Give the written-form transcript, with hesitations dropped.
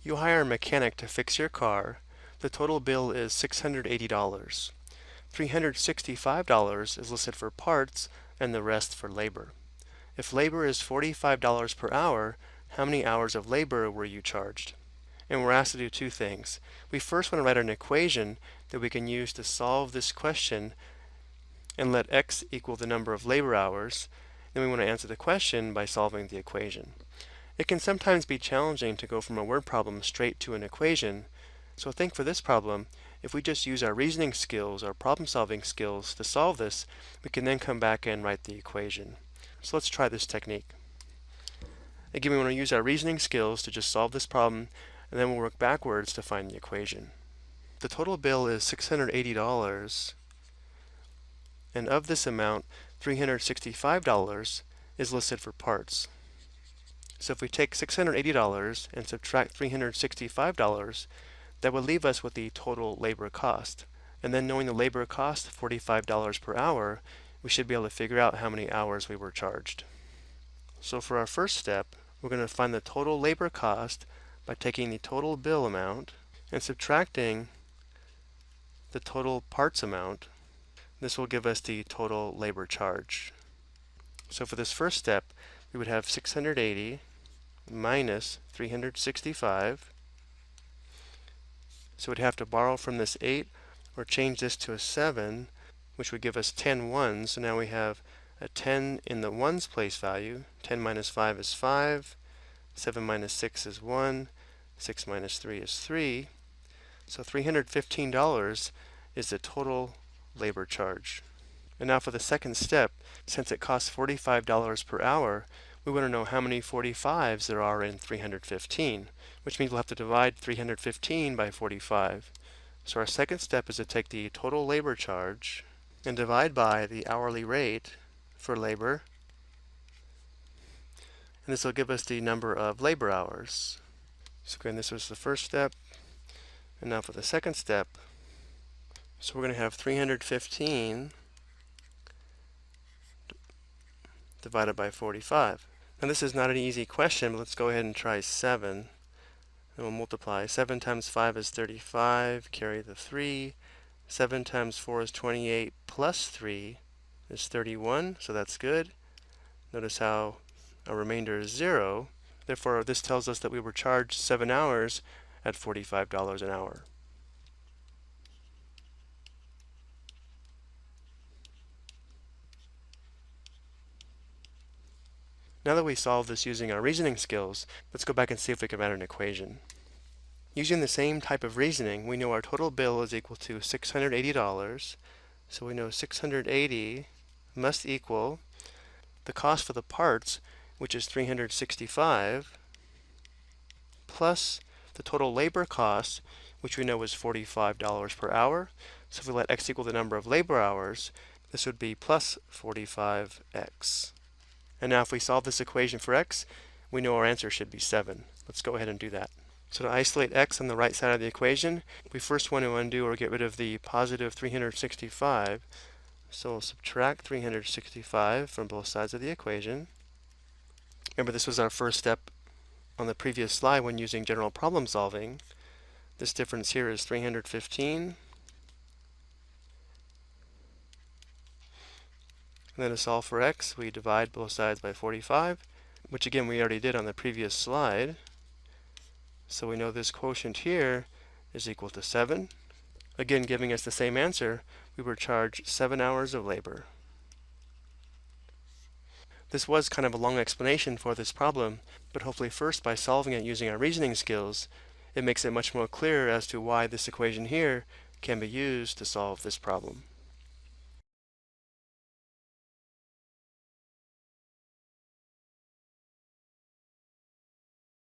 You hire a mechanic to fix your car. The total bill is $680. $365 is listed for parts and the rest for labor. If labor is $45 per hour, how many hours of labor were you charged? And we're asked to do two things. We first want to write an equation that we can use to solve this question and let x equal the number of labor hours. Then we want to answer the question by solving the equation. It can sometimes be challenging to go from a word problem straight to an equation, so I think for this problem, if we just use our reasoning skills, our problem-solving skills to solve this, we can then come back and write the equation. So let's try this technique. Again, we want to use our reasoning skills to just solve this problem, and then we'll work backwards to find the equation. The total bill is $680, and of this amount, $365 is listed for parts. So if we take $680 and subtract $365, that would leave us with the total labor cost. And then knowing the labor cost, $45 per hour, we should be able to figure out how many hours we were charged. So for our first step, we're going to find the total labor cost by taking the total bill amount and subtracting the total parts amount. This will give us the total labor charge. So for this first step, we would have 680 minus 365. So we'd have to borrow from this 8 or change this to a 7, which would give us 10 ones. So now we have a 10 in the ones place value. 10 minus 5 is 5. 7 minus 6 is 1. 6 minus 3 is 3. So $315 is the total labor charge. And now for the second step, since it costs $45 per hour, we want to know how many 45s there are in 315, which means we'll have to divide 315 by 45. So our second step is to take the total labor charge and divide by the hourly rate for labor. And this will give us the number of labor hours. So again, this was the first step. And now for the second step, so we're going to have 315 divided by 45. Now this is not an easy question, but let's go ahead and try 7. And we'll multiply. 7 times 5 is 35, carry the 3. 7 times 4 is 28, plus 3 is 31, so that's good. Notice how our remainder is 0. Therefore, this tells us that we were charged 7 hours at $45 an hour. Now that we solved this using our reasoning skills, let's go back and see if we can write an equation. Using the same type of reasoning, we know our total bill is equal to $680. So we know 680 must equal the cost for the parts, which is 365, plus the total labor cost, which we know is $45 per hour. So if we let x equal the number of labor hours, this would be plus 45x. And now if we solve this equation for x, we know our answer should be 7. Let's go ahead and do that. So to isolate x on the right side of the equation, we first want to undo or get rid of the positive 365. So we'll subtract 365 from both sides of the equation. Remember, this was our first step on the previous slide when using general problem solving. This difference here is 315. And then to solve for x, we divide both sides by 45, which again we already did on the previous slide. So we know this quotient here is equal to 7. Again, giving us the same answer, we were charged 7 hours of labor. This was kind of a long explanation for this problem, but hopefully first by solving it using our reasoning skills, it makes it much more clear as to why this equation here can be used to solve this problem.